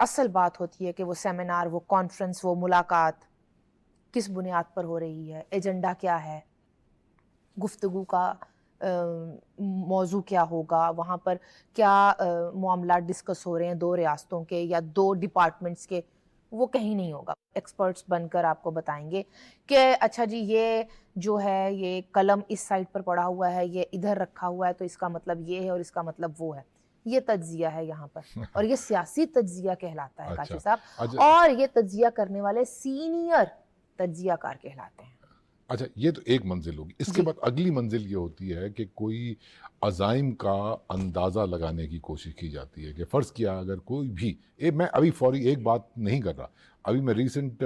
اصل بات ہوتی ہے کہ وہ سیمینار، وہ کانفرنس، وہ ملاقات کس بنیاد پر ہو رہی ہے، ایجنڈا کیا ہے، گفتگو کا موضوع کیا ہوگا، وہاں پر کیا معاملات ڈسکس ہو رہے ہیں دو ریاستوں کے یا دو ڈپارٹمنٹس کے، وہ کہیں نہیں ہوگا. ایکسپرٹس بن کر آپ کو بتائیں گے کہ اچھا جی یہ جو ہے یہ قلم اس سائڈ پر پڑا ہوا ہے، یہ ادھر رکھا ہوا ہے تو اس کا مطلب یہ ہے اور اس کا مطلب وہ ہے. یہ تجزیہ ہے یہاں پر، اور یہ سیاسی تجزیہ کہلاتا ہے کاشف صاحب، اور یہ تجزیہ کرنے والے سینئر تجزیہ کار کہلاتے ہیں. اچھا، یہ تو ایک منزل ہوگی. اس کے بعد اگلی منزل یہ ہوتی ہے کہ کوئی عزائم کا اندازہ لگانے کی کوشش کی جاتی ہے کہ فرض کیا اگر کوئی بھی میں ابھی فوری ایک بات نہیں کر رہا، ابھی میں ریسنٹ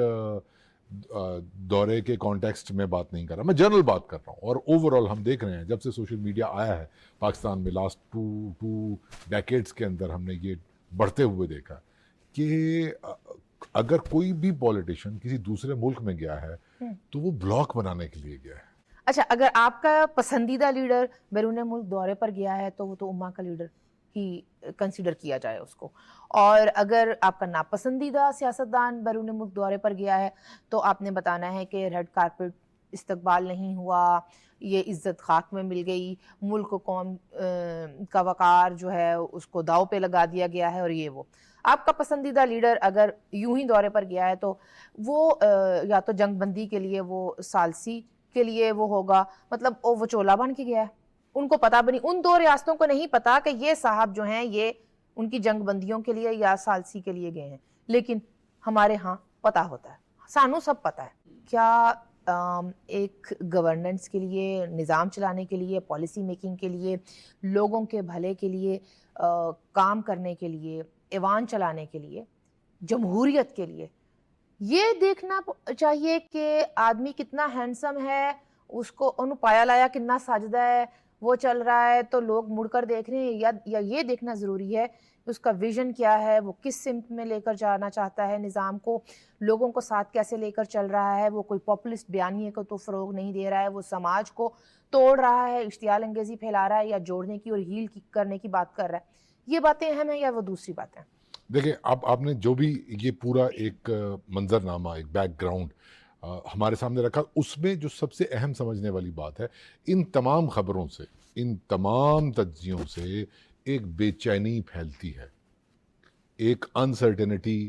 دورے کے کانٹیکسٹ میں بات نہیں کر رہا، میں جنرل بات کر رہا ہوں. اور اوورآل ہم دیکھ رہے ہیں جب سے سوشل میڈیا آیا ہے پاکستان میں لاسٹ ٹو ڈیکیڈز کے اندر ہم نے یہ بڑھتے ہوئے دیکھا کہ اگر کوئی بھی پولیٹیشین کسی دوسرے ملک میں گیا ہے تو وہ بلاک بنانے کے لیے گیا ہے. اچھا، اگر آپ کا پسندیدہ لیڈر بیرون ملک دورے پر گیا ہے تو وہ تو امہ کا لیڈر ہی کنسیڈر کیا جائے اس کو، اور اگر آپ کا ناپسندیدہ سیاستدان بیرون ملک دورے پر گیا ہے تو آپ نے بتانا ہے کہ ریڈ کارپٹ استقبال نہیں ہوا، یہ عزت خاک میں مل گئی، ملک و قوم کا وقار جو ہے اس کو داؤ پہ لگا دیا گیا ہے، اور یہ وہ. آپ کا پسندیدہ لیڈر اگر یوں ہی دورے پر گیا ہے تو وہ یا تو جنگ بندی کے لیے وہ ثالثی کے لیے وہ ہوگا، مطلب وہ چولا بن کے گیا ہے. ان کو پتا بھی نہیں، ان دو ریاستوں کو نہیں پتا کہ یہ صاحب جو ہیں یہ ان کی جنگ بندیوں کے لیے یا ثالثی کے لیے گئے ہیں. لیکن ہمارے ہاں پتا ہوتا ہے، سانو سب پتا ہے. کیا ایک گورننس کے لیے، نظام چلانے کے لیے، پالیسی میکنگ کے لیے، لوگوں کے بھلے کے لیے کام کرنے کے لیے، ایوان چلانے کے لیے، جمہوریت کے لیے یہ دیکھنا چاہیے کہ آدمی کتنا ہینڈسم ہے، اس کو انہوں پایا لایا کتنا ساجدہ ہے، وہ چل رہا ہے تو لوگ مڑ کر دیکھ رہے ہیں، یا یہ دیکھنا ضروری ہے کہ اس کا ویژن کیا ہے، وہ کس سمت میں لے کر جانا چاہتا ہے نظام کو، لوگوں کو ساتھ کیسے لے کر چل رہا ہے، وہ کوئی پاپولسٹ بیانیے کو تو فروغ نہیں دے رہا ہے، وہ سماج کو توڑ رہا ہے، اشتعال انگیزی پھیلا رہا ہے، یا جوڑنے کی اور ہیل کرنے کی بات کر رہا ہے. یہ باتیں اہم ہیں یا وہ دوسری باتیں؟ دیکھیں، آپ نے جو بھی یہ پورا ایک منظرنامہ، ایک بیک گراؤنڈ ہمارے سامنے رکھا، اس میں جو سب سے اہم سمجھنے والی بات ہے، ان تمام خبروں سے، ان تمام تجزیوں سے ایک بے چینی پھیلتی ہے، ایک انسرٹینٹی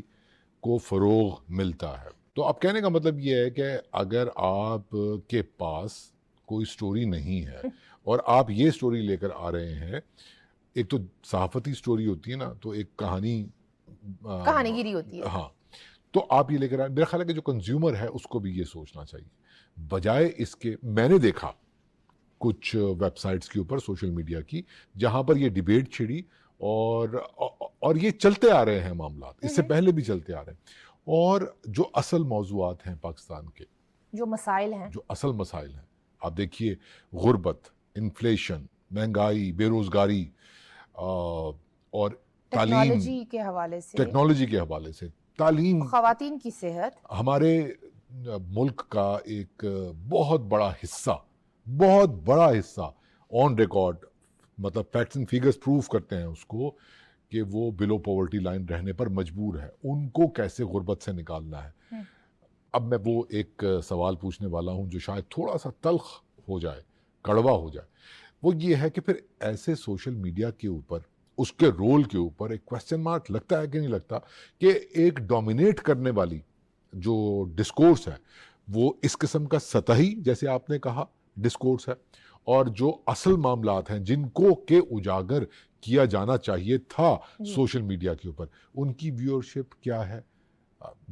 کو فروغ ملتا ہے. تو اب کہنے کا مطلب یہ ہے کہ اگر آپ کے پاس کوئی سٹوری نہیں ہے اور آپ یہ سٹوری لے کر آ رہے ہیں، ایک تو صحافتی سٹوری ہوتی ہے نا، تو ایک کہانی گیری ہوتی ہے. ہاں، تو آپ یہ لے کر آئے. میرا خیال ہے کہ جو کنزیومر ہے اس کو بھی یہ سوچنا چاہیے، بجائے اس کے. میں نے دیکھا کچھ ویب سائٹس کے اوپر سوشل میڈیا کی جہاں پر یہ ڈیبیٹ چھڑی، اور یہ چلتے آ رہے ہیں معاملات، اس سے پہلے بھی چلتے آ رہے ہیں. اور جو اصل موضوعات ہیں پاکستان کے، جو مسائل ہیں، جو اصل مسائل ہیں، آپ دیکھیے غربت، انفلیشن، مہنگائی، بے روزگاری، اور تعلیم، ٹیکنالوجی کے حوالے سے تعلیم، خواتین کی صحت، ہمارے ملک کا ایک بہت بڑا حصہ آن ریکارڈ، مطلب فیکٹس اینڈ فیگرز پروف کرتے ہیں اس کو کہ وہ بلو پاورٹی لائن رہنے پر مجبور ہے. ان کو کیسے غربت سے نکالنا ہے؟ اب میں وہ ایک سوال پوچھنے والا ہوں جو شاید تھوڑا سا تلخ ہو جائے، کڑوا ہو جائے. وہ یہ ہے کہ پھر ایسے سوشل میڈیا کے اوپر، اس کے رول کے اوپر ایک کوسچن مارک لگتا ہے کہ نہیں لگتا کہ ایک ڈومینیٹ کرنے والی جو ڈسکورس ہے وہ اس قسم کا سطحی، جیسے آپ نے کہا، ڈسکورس ہے، اور جو اصل معاملات ہیں جن کو کہ اجاگر کیا جانا چاہیے تھا سوشل میڈیا کے اوپر، ان کی ویورشپ کیا ہے؟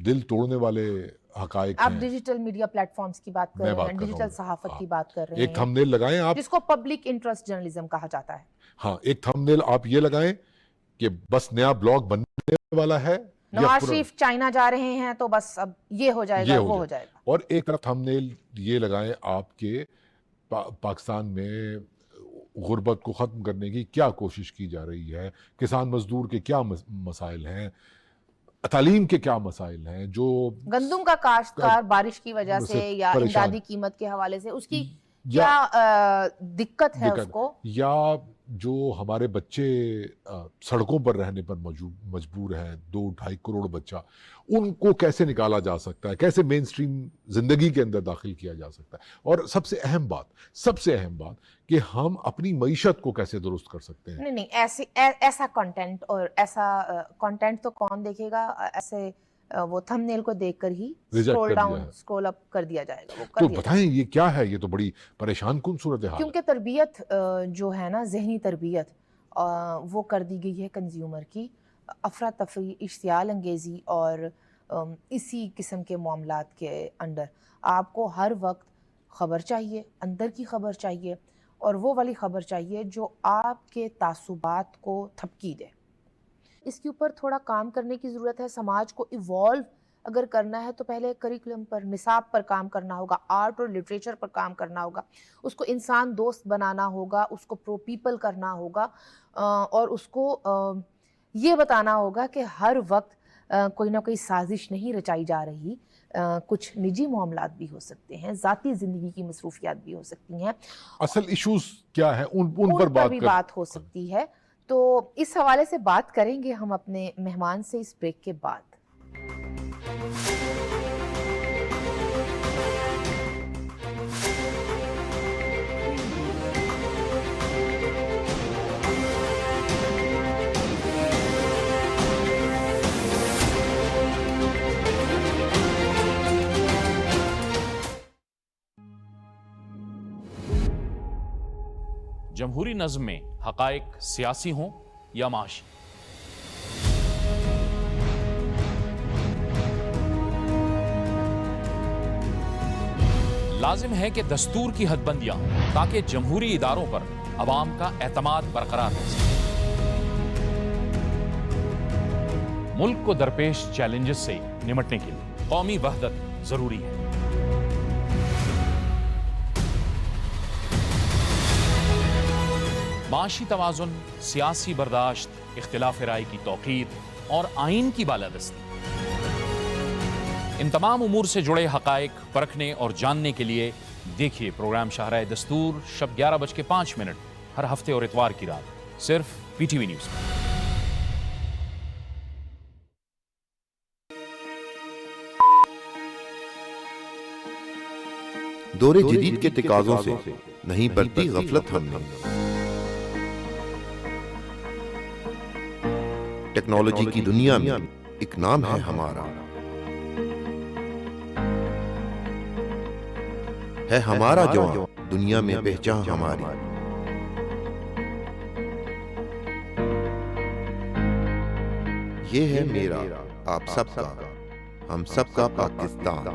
دل توڑنے والے حقائق ہیں. آپ ڈیجیٹل میڈیا پلیٹ فارمز کی بات کر رہے ہیں، ڈیجیٹل صحافت کی بات کر رہے ہیں، ایک تھم نیل لگائیں آپ، جس کو پبلک انٹرسٹ جرنلزم کہا جاتا ہے. ہاں، ایک تھم نیل آپ یہ لگائیں کہ بس نیا بلاگ بننے والا ہے، نواز شریف چائنا جا رہے ہیں تو بس اب یہ ہو جائے گا، وہ ہو جائے گا. اور ایک طرف تھم نیل یہ لگائیں آپ کے پاکستان میں غربت کو ختم کرنے کی کیا کوشش کی جا رہی ہے، کسان مزدور کے کیا مسائل ہیں، تعلیم کے کیا مسائل ہیں، جو گندم کا کاشتکار بارش کی وجہ سے یا امدادی قیمت کے حوالے سے اس کی کیا دقت ہے اس کو, یا جو ہمارے بچے سڑکوں پر رہنے پر مجبور ہے, 2-2.5 کروڑ بچہ, ان کو کیسے نکالا جا سکتا ہے, کیسے مین سٹریم زندگی کے اندر داخل کیا جا سکتا ہے, اور سب سے اہم بات کہ ہم اپنی معیشت کو کیسے درست کر سکتے ہیں. نہیں ایسا کنٹینٹ, اور ایسا کنٹینٹ تو کون دیکھے گا, ایسے وہ تھم نیل کو دیکھ کر ہی سکرول ڈاؤن سکرول اپ کر دیا جائے گا. تو بتائیں یہ کیا ہے, یہ تو بڑی پریشان کن صورتحال ہے. کیونکہ تربیت جو ہے نا, ذہنی تربیت وہ کر دی گئی ہے کنزیومر کی افراتفری, اشتعال انگیزی اور اسی قسم کے معاملات کے انڈر. آپ کو ہر وقت خبر چاہیے, اندر کی خبر چاہیے, اور وہ والی خبر چاہیے جو آپ کے تعصبات کو تھپکی دے. اس کے اوپر تھوڑا کام کرنے کی ضرورت ہے. سماج کو ایوالو اگر کرنا ہے تو پہلے کریکولم پر, نصاب پر کام کرنا ہوگا, آرٹ اور لٹریچر پر کام کرنا ہوگا, اس کو انسان دوست بنانا ہوگا, اس کو پرو پیپل کرنا ہوگا, اور اس کو یہ بتانا ہوگا کہ ہر وقت کوئی نہ کوئی سازش نہیں رچائی جا رہی. کچھ نجی معاملات بھی ہو سکتے ہیں, ذاتی زندگی کی مصروفیات بھی ہو سکتی ہیں, اصل ایشوز کیا ہیں ان پر بھی بات ہو سکتی ہے. تو اس حوالے سے بات کریں گے ہم اپنے مہمان سے اس بریک کے بعد. جمہوری نظم میں حقائق سیاسی ہوں یا معاشی, لازم ہے کہ دستور کی حد بندیاں ہوں تاکہ جمہوری اداروں پر عوام کا اعتماد برقرار رہ سکے. ملک کو درپیش چیلنجز سے نمٹنے کے لیے قومی وحدت ضروری ہے. معاشی توازن, سیاسی برداشت, اختلاف رائے کی توقیر اور آئین کی بالادستی, ان تمام امور سے جڑے حقائق پرکھنے اور جاننے کے لیے دیکھیے پروگرام شاہراہ دستور شب 11:05 ہر ہفتے اور اتوار کی رات صرف پی ٹی وی نیوز پر. دور جدید کے تقاضوں سے نہیں برتی غفلت ہم نے. ٹیکنالوجی کی دنیا میں ایک نام ہے ہمارا, ہے ہمارا جوان دنیا میں پہچان ہماری. یہ ہے میرا, آپ سب کا, ہم سب کا پاکستان.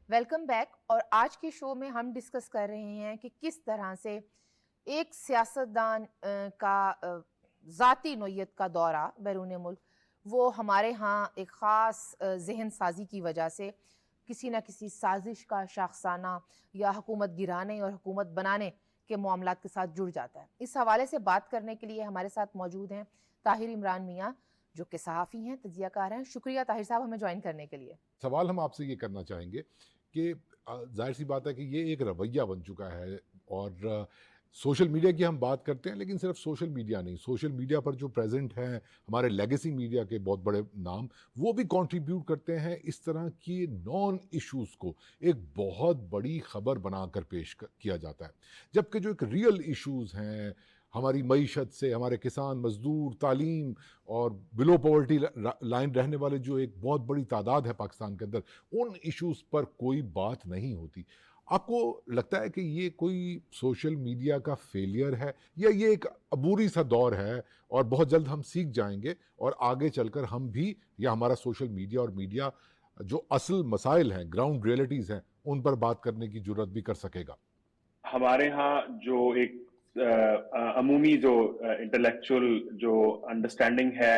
Welcome back. اور آج کے شو میں ہم ڈسکس کر رہے ہیں کہ کس طرح سے ایک سیاستدان کا ذاتی نوعیت کا دورہ بیرون ملک, وہ ہمارے ہاں ایک خاص ذہن سازی کی وجہ سے کسی نہ کسی سازش کا شاخسانہ یا حکومت گرانے اور حکومت بنانے کے معاملات کے ساتھ جڑ جاتا ہے. اس حوالے سے بات کرنے کے لیے ہمارے ساتھ موجود ہیں طاہر عمران میاں, جو کہ صحافی ہیں, تجزیہ کار ہیں. شکریہ طاہر صاحب ہمیں جوائن کرنے کے لیے. سوال ہم آپ سے یہ کرنا چاہیں گے کہ ظاہر سی بات ہے کہ یہ ایک رویہ بن چکا ہے, اور سوشل میڈیا کی ہم بات کرتے ہیں, لیکن صرف سوشل میڈیا نہیں, سوشل میڈیا پر جو پریزنٹ ہیں ہمارے لیگیسی میڈیا کے بہت بڑے نام, وہ بھی کنٹریبیوٹ کرتے ہیں اس طرح کی نان ایشوز کو ایک بہت بڑی خبر بنا کر پیش کیا جاتا ہے, جبکہ جو ایک ریئل ایشوز ہیں ہماری معیشت سے, ہمارے کسان, مزدور, تعلیم اور بلو پاورٹی لائن رہنے والے جو ایک بہت بڑی تعداد ہے پاکستان کے اندر, ان ایشوز پر کوئی بات نہیں ہوتی. آپ کو لگتا ہے کہ یہ کوئی سوشل میڈیا کا فیلئر ہے, یا یہ ایک عبوری سا دور ہے اور بہت جلد ہم سیکھ جائیں گے اور آگے چل کر ہم بھی, یا ہمارا سوشل میڈیا اور میڈیا جو اصل مسائل ہیں, گراؤنڈ ریئلٹیز ہیں, ان پر بات کرنے کی جرت بھی کر سکے گا؟ ہمارے ہاں جو ایک عمومی جو انٹلیکچوئل جو انڈرسٹینڈنگ ہے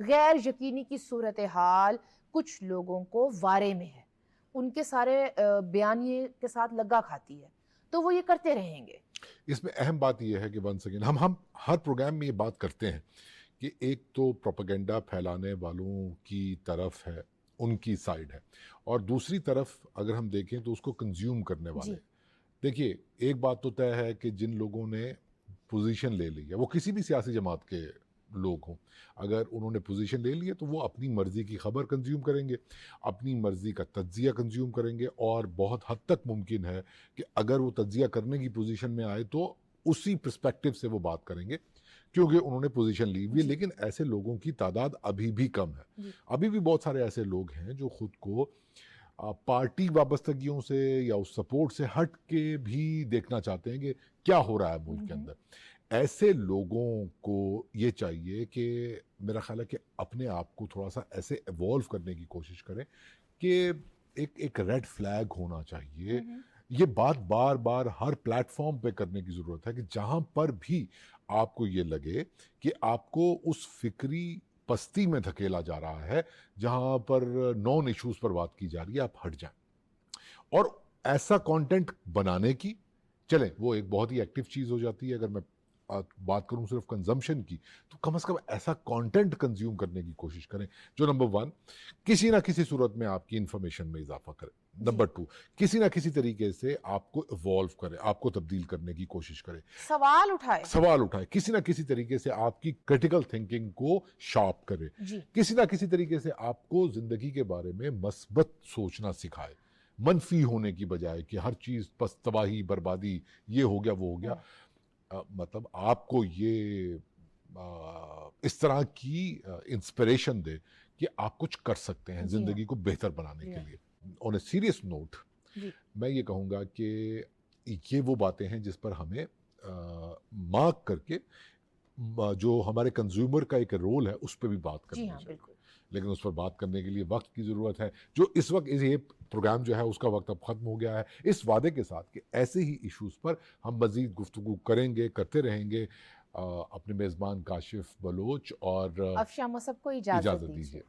غیر یقینی کی صورتحال کچھ لوگوں کو وارے میں ہے, ان کے سارے بیانیے کے ساتھ لگا کھاتی ہے, تو وہ یہ کرتے رہیں گے. اس میں اہم بات یہ ہے کہ ون سیکنڈ ہم ہر پروگرام میں یہ بات کرتے ہیں کہ ایک تو پروپیگنڈا پھیلانے والوں کی طرف ہے, ان کی سائیڈ ہے, اور دوسری طرف اگر ہم دیکھیں تو اس کو کنزیوم کرنے والے. دیکھیے ایک بات تو طے ہے کہ جن لوگوں نے پوزیشن لے لی ہے, وہ کسی بھی سیاسی جماعت کے لوگ ہوں, اگر انہوں نے پوزیشن لے لی ہے تو وہ اپنی مرضی کی خبر کنزیوم کریں گے, اپنی مرضی کا تجزیہ کنزیوم کریں گے, اور بہت حد تک ممکن ہے کہ اگر وہ تجزیہ کرنے کی پوزیشن میں آئے تو اسی پرسپیکٹو سے وہ بات کریں گے کیونکہ انہوں نے پوزیشن لی ہوئی ہے. لیکن ایسے لوگوں کی تعداد ابھی بھی کم ہے. ابھی بھی بہت سارے ایسے لوگ ہیں جو خود کو پارٹی وابستگیوں سے یا اس سپورٹ سے ہٹ کے بھی دیکھنا چاہتے ہیں کہ کیا ہو رہا ہے ملک کے اندر. ایسے لوگوں کو یہ چاہیے کہ میرا خیال ہے کہ اپنے آپ کو تھوڑا سا ایسے ایوالو کرنے کی کوشش کریں کہ ایک ریڈ فلیگ ہونا چاہیے. یہ بات بار بار ہر پلیٹ فارم پہ کرنے کی ضرورت ہے کہ جہاں پر بھی آپ کو یہ لگے کہ آپ کو اس فکری پستی میں دھکیلا جا رہا ہے جہاں پر نان ایشوز پر بات کی جا رہی ہے, آپ ہٹ جائیں. اور ایسا کانٹینٹ بنانے کی چلیں, وہ ایک بہت ہی ایکٹیو چیز ہو جاتی ہے. اگر میں بات کروں صرف کنزمپشن کی تو کم از کم ایسا کانٹینٹ کنزیوم کرنے کی کوشش کریں جو نمبر 1 کسی نہ کسی صورت میں آپ کی انفارمیشن میں اضافہ کرے, نمبر 2 کسی نہ کسی طریقے سے آپ کو ایوالو کرے, آپ کو تبدیل کرنے کی کوشش کرے, سوال اٹھائے, کسی نہ کسی طریقے سے آپ کی کرٹیکل تھنکنگ کو شارپ کرے, کسی نہ کسی طریقے سے آپ کو زندگی کے بارے میں مثبت سوچنا سکھائے, منفی ہونے کی بجائے کہ ہر چیز بس تباہی بربادی, یہ ہو گیا وہ ہو گیا. مطلب آپ کو یہ اس طرح کی انسپریشن دے کہ آپ کچھ کر سکتے ہیں زندگی کو بہتر بنانے کے لیے. آن اے سیریس نوٹ میں یہ کہوں گا کہ یہ وہ باتیں ہیں جس پر ہمیں مارک کر کے جو ہمارے کنزیومر کا ایک رول ہے اس پہ بھی بات کرنی چاہیے. لیکن اس پر بات کرنے کے لیے وقت کی ضرورت ہے, جو اس وقت یہ پروگرام جو ہے اس کا وقت اب ختم ہو گیا ہے, اس وعدے کے ساتھ کہ ایسے ہی ایشوز پر ہم مزید گفتگو کریں گے, کرتے رہیں گے. اپنے میزبان کاشف بلوچ اور افشاں مصعب کو اجازت دیجیے.